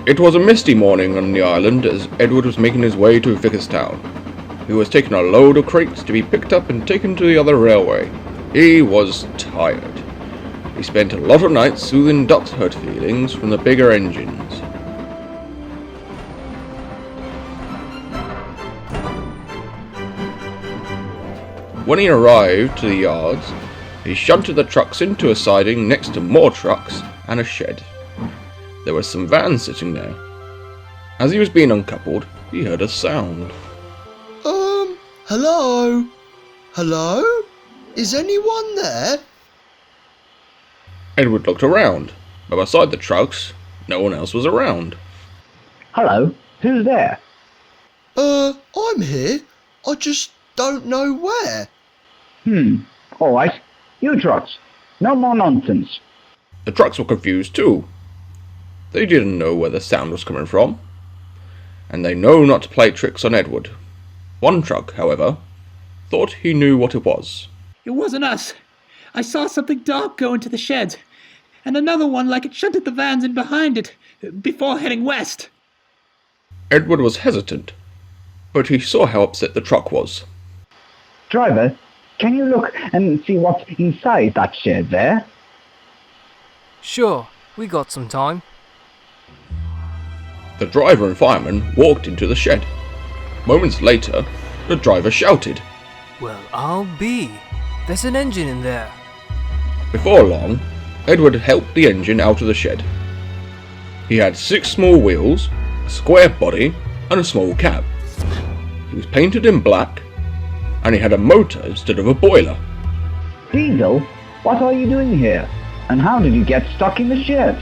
It was a misty morning on the island as Edward was making his way to Vickerstown. He was taking a load of crates to be picked up and taken to the other railway. He was tired. He spent a lot of nights soothing Doc's hurt feelings from the bigger engines. When he arrived to the yards, he shunted the trucks into a siding next to more trucks and a shed. There were some vans sitting there. As he was being uncoupled, he heard a sound. Hello? Hello? Is anyone there? Edward looked around, but beside the trucks, no one else was around. Hello, who's there? I'm here. I just don't know where. Alright. You trucks. No more nonsense. The trucks were confused too. They didn't know where the sound was coming from, and they know not to play tricks on Edward. One truck, however, thought he knew what it was. It wasn't us. I saw something dark go into the shed, and another one like it shunted the vans in behind it, before heading west. Edward was hesitant, but he saw how upset the truck was. Driver, can you look and see what's inside that shed there? Sure, we got some time. The driver and fireman walked into the shed. Moments later, the driver shouted. Well, I'll be. There's an engine in there. Before long, Edward helped the engine out of the shed. He had 6 small wheels, a square body, and a small cab. He was painted in black, and he had a motor instead of a boiler. Diesel, what are you doing here? And how did you get stuck in the shed?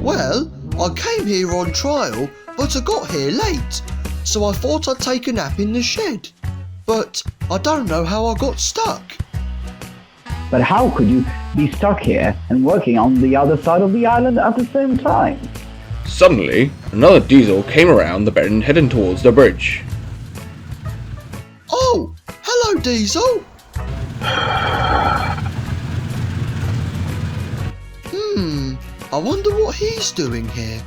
Well, I came here on trial, but I got here late, so I thought I'd take a nap in the shed. But I don't know how I got stuck. But how could you be stuck here and working on the other side of the island at the same time? Suddenly, another diesel came around the bend heading towards the bridge. Oh, hello, Diesel. I wonder what he's doing here.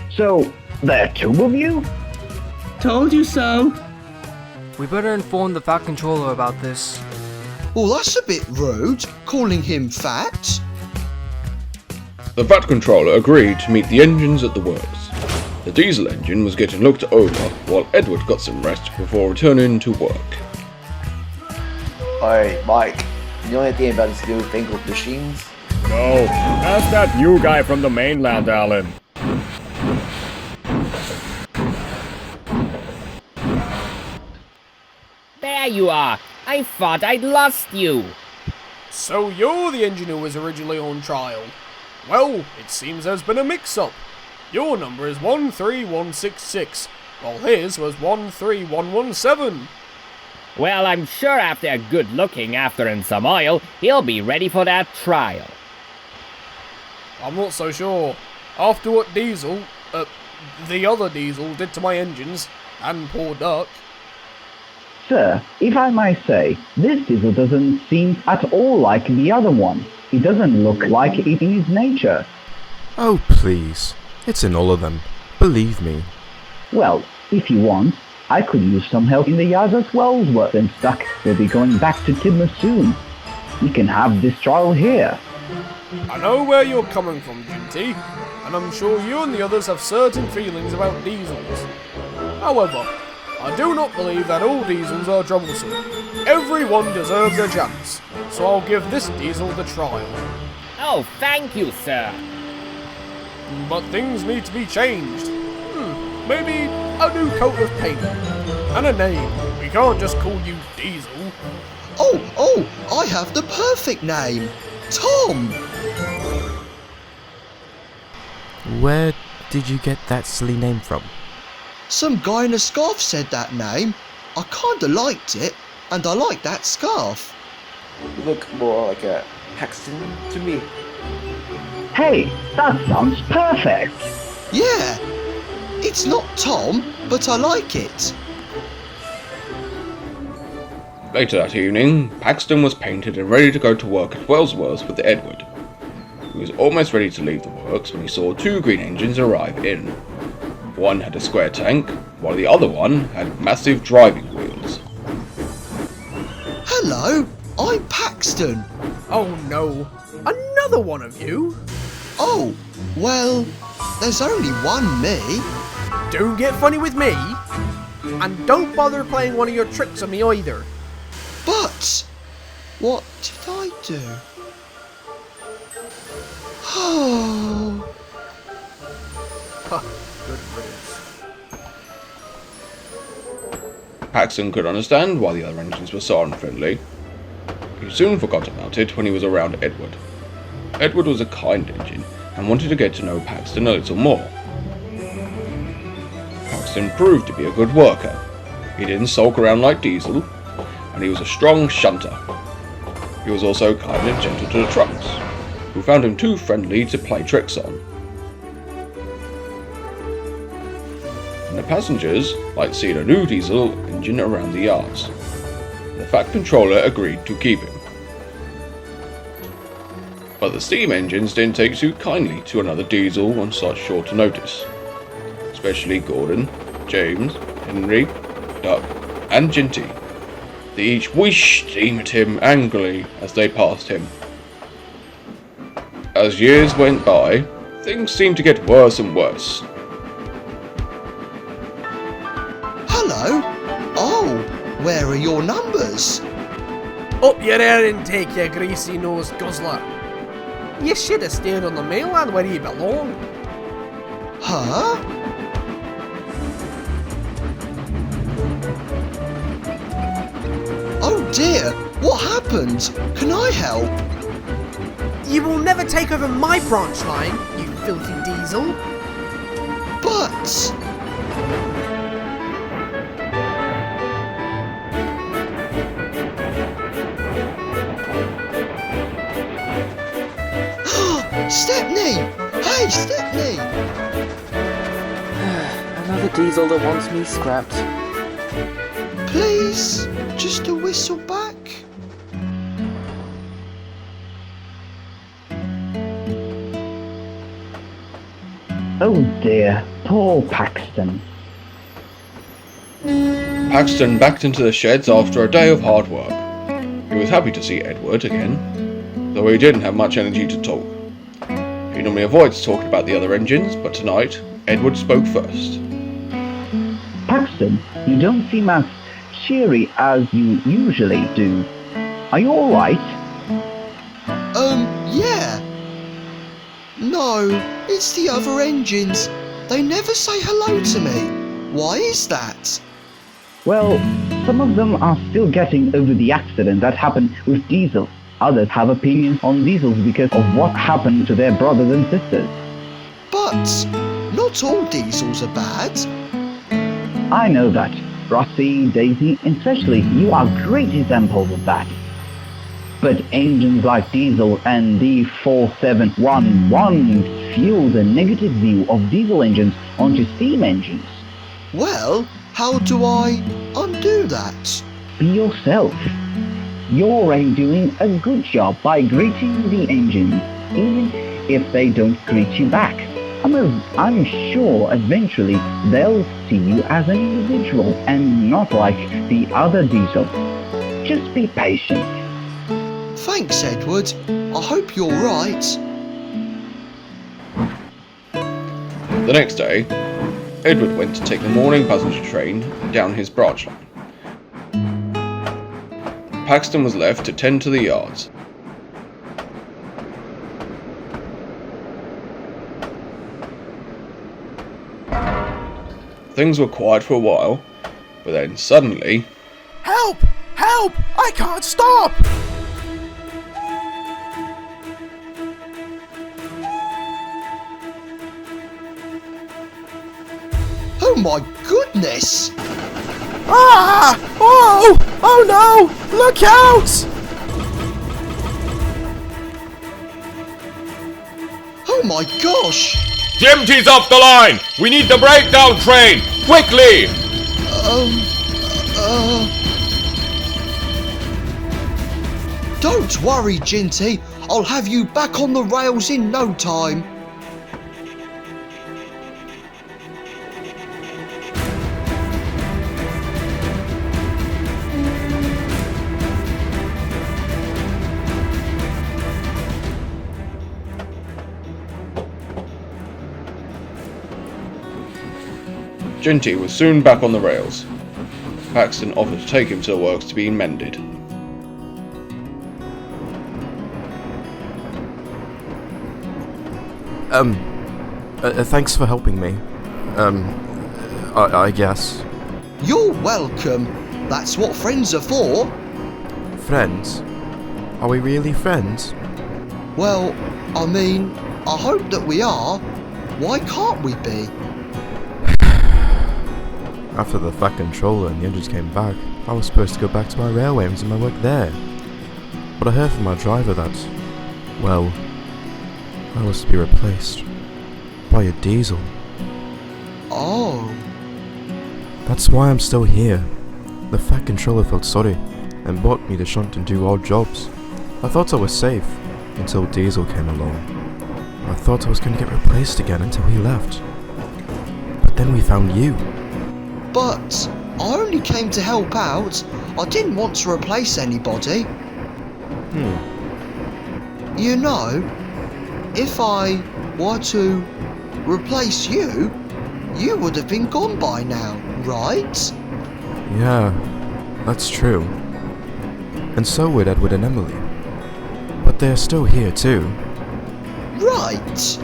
So, there are 2 of you? Told you so. We better inform the Fat Controller about this. Well, that's a bit rude, calling him fat. The VAT controller agreed to meet the engines at the works. The diesel engine was getting looked over while Edward got some rest before returning to work. Alright, Mike, you know anything about these new fangled machines? No, ask that new guy from the mainland, Alan. There you are! I thought I'd lost you! So you're the engineer who was originally on trial? Well, it seems there's been a mix-up. Your number is 13166, while his was 13117. Well, I'm sure after a good looking after and some oil, he'll be ready for that trial. I'm not so sure. After what Diesel, the other Diesel did to my engines, and poor Duck. Sir, if I may say, this diesel doesn't seem at all like the other one. It doesn't look like it in his nature. Oh, please. It's in all of them. Believe me. Well, if you want, I could use some help in the yards as Wellsworth and Stuck will be going back to Timber soon. We can have this trial here. I know where you're coming from, Jinty, and I'm sure you and the others have certain feelings about diesels. However, I do not believe that all diesels are troublesome. Everyone deserves a chance, so I'll give this diesel the trial. Oh, thank you, sir. But things need to be changed. Maybe a new coat of paint. And a name. We can't just call you Diesel. Oh, I have the perfect name. Tom! Where did you get that silly name from? Some guy in a scarf said that name. I kinda liked it, and I like that scarf. You look more like a Paxton to me. Hey, that sounds perfect! Yeah, it's not Tom, but I like it. Later that evening, Paxton was painted and ready to go to work at Wellsworth with Edward. He was almost ready to leave the works when he saw 2 green engines arrive in. One had a square tank, while the other one had massive driving wheels. Hello, I'm Paxton. Oh no, another one of you? Oh, well, there's only one me. Don't get funny with me. And don't bother playing one of your tricks on me either. But what did I do? Oh. Huh, good riddance. Paxton could understand why the other engines were so unfriendly. He soon forgot about it when he was around Edward. Edward was a kind engine and wanted to get to know Paxton a little more. Paxton proved to be a good worker. He didn't sulk around like Diesel, and he was a strong shunter. He was also kind and gentle to the trucks, who found him too friendly to play tricks on. And the passengers liked seeing a new Diesel engine around the yards. The Fat Controller agreed to keep him. But the steam engines didn't take too kindly to another Diesel on such short notice. Especially Gordon, James, Henry, Duck, and Jinty. They each wished steam at him angrily as they passed him. As years went by, things seemed to get worse and worse. Hello? Oh, where are your numbers? Up your air intake, you greasy-nosed guzzler. You should have stayed on the mainland where you belong. Huh? Oh dear, what happened? Can I help? You will never take over my branch line, you filthy Diesel. But... Stepney! Hey, Stepney! Another Diesel that wants me scrapped. Please, just a whistle back. Oh dear, poor Paxton. Paxton backed into the sheds after a day of hard work. He was happy to see Edward again, though he didn't have much energy to talk. He normally avoids talking about the other engines, but tonight, Edward spoke first. Paxton, you don't seem as cheery as you usually do. Are you alright? Yeah. No, it's the other engines. They never say hello to me. Why is that? Well, some of them are still getting over the accident that happened with Diesel. Others have opinions on Diesels because of what happened to their brothers and sisters. But not all Diesels are bad. I know that. Rossi, Daisy, and especially you are great examples of that. But engines like Diesel and D4711 fuel the negative view of diesel engines onto steam engines. Well, how do I undo that? Be yourself. You're already doing a good job by greeting the engines, even if they don't greet you back. I'm sure eventually they'll see you as an individual and not like the other Diesel. Just be patient. Thanks, Edward. I hope you're right. The next day, Edward went to take the morning passenger train down his branch line. Paxton was left to tend to the yards. Things were quiet for a while, but then suddenly... Help! Help! I can't stop! Oh my goodness! Ah! Oh! Oh no! Look out! Oh my gosh! Jinty's off the line! We need the breakdown train! Quickly! Don't worry, Jinty. I'll have you back on the rails in no time. Jinty was soon back on the rails. Paxton offered to take him to the works to be mended. Thanks for helping me. I guess. You're welcome. That's what friends are for. Friends? Are we really friends? Well, I mean, I hope that we are. Why can't we be? After the Fat Controller and the engines came back, I was supposed to go back to my railway and do my work there. But I heard from my driver that, well, I was to be replaced by a diesel. Oh. That's why I'm still here. The Fat Controller felt sorry and bought me to shunt and do odd jobs. I thought I was safe until Diesel came along. I thought I was going to get replaced again until he left. But then we found you. But I only came to help out. I didn't want to replace anybody. You know, if I were to replace you, you would have been gone by now, right? Yeah, that's true. And so would Edward and Emily. But they're still here too. Right.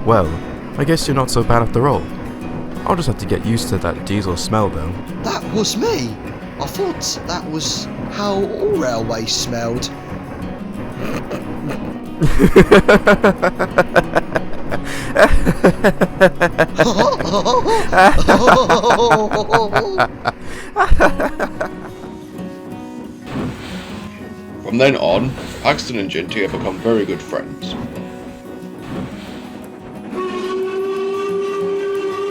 Well, I guess you're not so bad after all. I'll just have to get used to that diesel smell though. That was me. I thought that was how all railways smelled. From then on, Paxton and Jinty have become very good friends.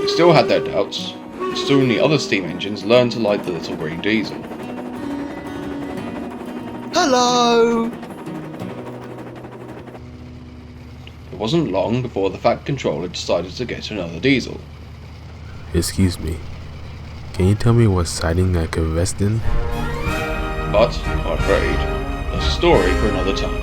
They still had their doubts, but soon the other steam engines learned to like the little green diesel. Hello! It wasn't long before the Fat Controller decided to get another diesel. Excuse me. Can you tell me what siding I could rest in? But, I'm afraid, that's a story for another time.